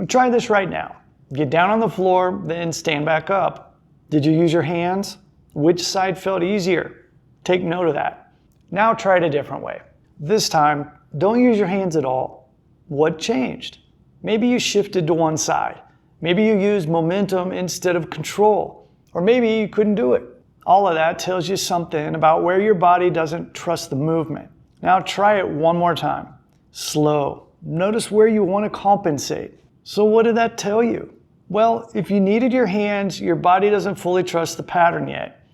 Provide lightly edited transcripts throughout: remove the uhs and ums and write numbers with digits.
Try this right now. Get down on the floor, then stand back up. Did you use your hands? Which side felt easier? Take note of that. Now try it a different way. This time, don't use your hands at all. What changed? Maybe you shifted to one side. Maybe you used momentum instead of control. Or maybe you couldn't do it. All of that tells you something about where your body doesn't trust the movement. Now try it one more time. Slow. Notice where you want to compensate. So what did that tell you? Well, if you needed your hands, your body doesn't fully trust the pattern yet.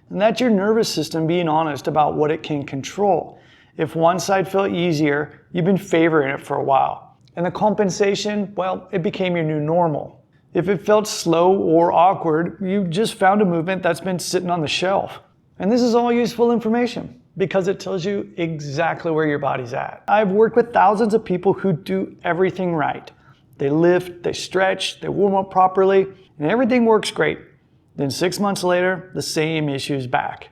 And that's your nervous system being honest about what it can control. If one side felt easier, you've been favoring it for a while. And the compensation, well, it became your new normal. If it felt slow or awkward, you just found a movement that's been sitting on the shelf. And this is all useful information because it tells you exactly where your body's at. I've worked with thousands of people who do everything right. They lift, they stretch, they warm up properly, and everything works great. Then 6 months later, the same issue's back.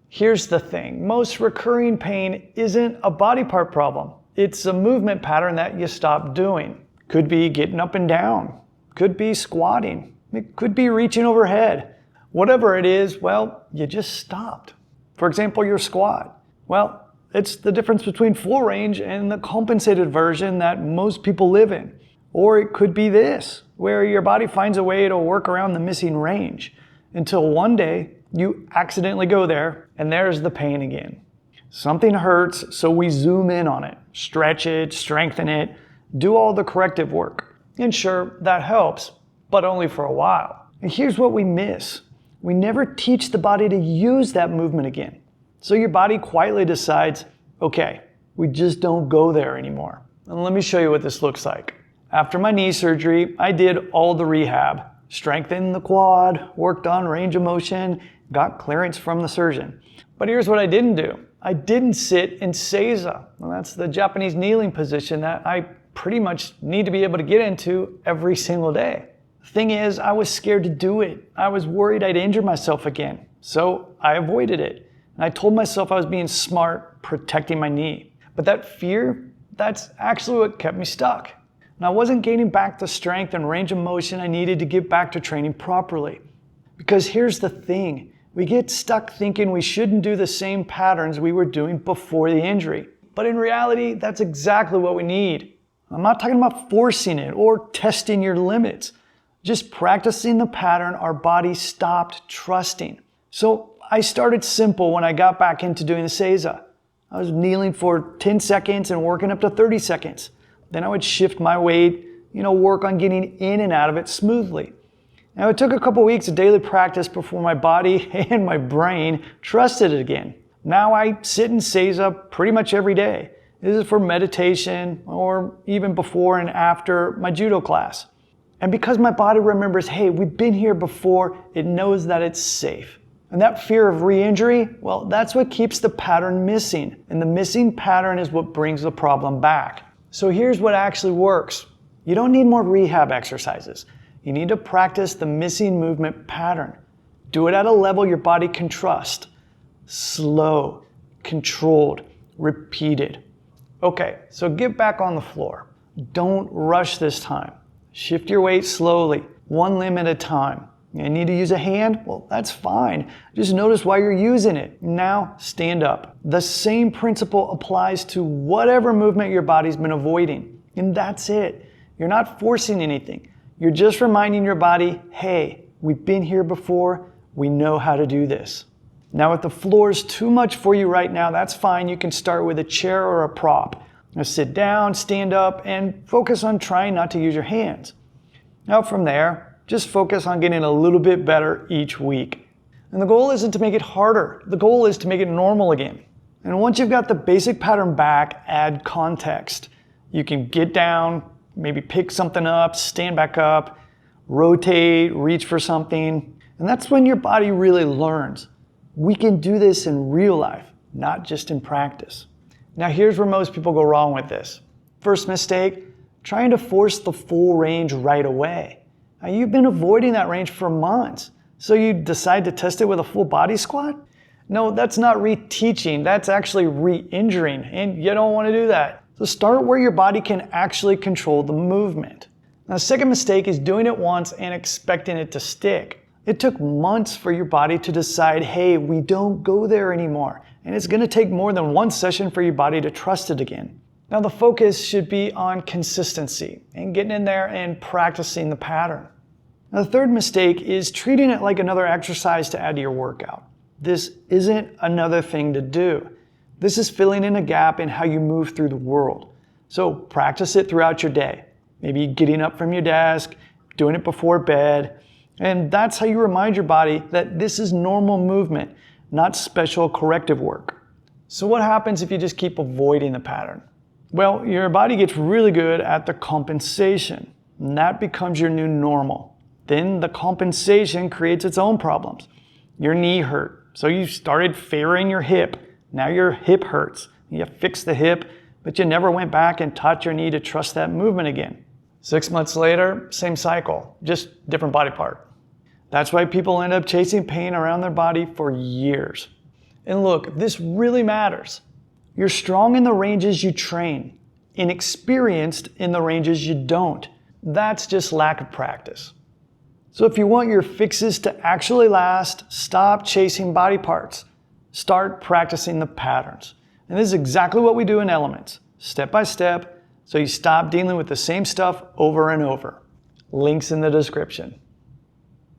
Here's the thing, most recurring pain isn't a body part problem. It's a movement pattern that you stop doing. Could be getting up and down. Could be squatting. It could be reaching overhead. Whatever it is, well, you just stopped. For example, your squat. Well, it's the difference between full range and the compensated version that most people live in. Or it could be this, where your body finds a way to work around the missing range until one day you accidentally go there and there's the pain again. Something hurts, so we zoom in on it, stretch it, strengthen it, do all the corrective work. And sure, that helps, but only for a while. And here's what we miss. We never teach the body to use that movement again. So your body quietly decides, okay, we just don't go there anymore. And let me show you what this looks like. After my knee surgery, I did all the rehab, strengthened the quad, worked on range of motion, got clearance from the surgeon. But here's what I didn't do. I didn't sit in seiza. Well, that's the Japanese kneeling position that I pretty much need to be able to get into every single day. The thing is, I was scared to do it. I was worried I'd injure myself again. So I avoided it. And I told myself I was being smart, protecting my knee. But that fear, that's actually what kept me stuck. And I wasn't gaining back the strength and range of motion I needed to get back to training properly. Because here's the thing, we get stuck thinking we shouldn't do the same patterns we were doing before the injury. But in reality, that's exactly what we need. I'm not talking about forcing it or testing your limits. Just practicing the pattern our body stopped trusting. So I started simple when I got back into doing the seiza. I was kneeling for 10 seconds and working up to 30 seconds. Then I would shift my weight, work on getting in and out of it smoothly. Now it took a couple weeks of daily practice before my body and my brain trusted it again. Now I sit in seiza pretty much every day. This is for meditation or even before and after my judo class. And because my body remembers, hey, we've been here before, it knows that it's safe. And that fear of re-injury, well, that's what keeps the pattern missing. And the missing pattern is what brings the problem back. So here's what actually works. You don't need more rehab exercises. You need to practice the missing movement pattern. Do it at a level your body can trust. Slow, controlled, repeated. Okay, so get back on the floor. Don't rush this time. Shift your weight slowly, one limb at a time. You need to use a hand? Well, that's fine. Just notice why you're using it. Now, stand up. The same principle applies to whatever movement your body's been avoiding. And that's it. You're not forcing anything. You're just reminding your body, hey, we've been here before. We know how to do this. Now, if the floor is too much for you right now, that's fine. You can start with a chair or a prop. Now sit down, stand up, and focus on trying not to use your hands. Now from there, just focus on getting a little bit better each week. And the goal isn't to make it harder. The goal is to make it normal again. And once you've got the basic pattern back, add context. You can get down, maybe pick something up, stand back up, rotate, reach for something. And that's when your body really learns. We can do this in real life, not just in practice. Now here's where most people go wrong with this. First mistake, trying to force the full range right away. Now you've been avoiding that range for months, so you decide to test it with a full body squat? No, that's not reteaching, that's actually re-injuring, and you don't want to do that. So start where your body can actually control the movement. Now, the second mistake is doing it once and expecting it to stick. It took months for your body to decide, hey, we don't go there anymore. And it's going to take more than one session for your body to trust it again. Now, the focus should be on consistency and getting in there and practicing the pattern. Now, the third mistake is treating it like another exercise to add to your workout. This isn't another thing to do. This is filling in a gap in how you move through the world. So practice it throughout your day. Maybe getting up from your desk, doing it before bed. And that's how you remind your body that this is normal movement, not special corrective work. So what happens if you just keep avoiding the pattern? Well, your body gets really good at the compensation, and that becomes your new normal. Then the compensation creates its own problems. Your knee hurt, so you started favoring your hip. Now your hip hurts. You fixed the hip, but you never went back and taught your knee to trust that movement again. 6 months later, same cycle, just different body part. That's why people end up chasing pain around their body for years. And look, this really matters. You're strong in the ranges you train, inexperienced in the ranges you don't. That's just lack of practice. So if you want your fixes to actually last, stop chasing body parts. Start practicing the patterns. And this is exactly what we do in Elements, step by step, so you stop dealing with the same stuff over and over. Links in the description.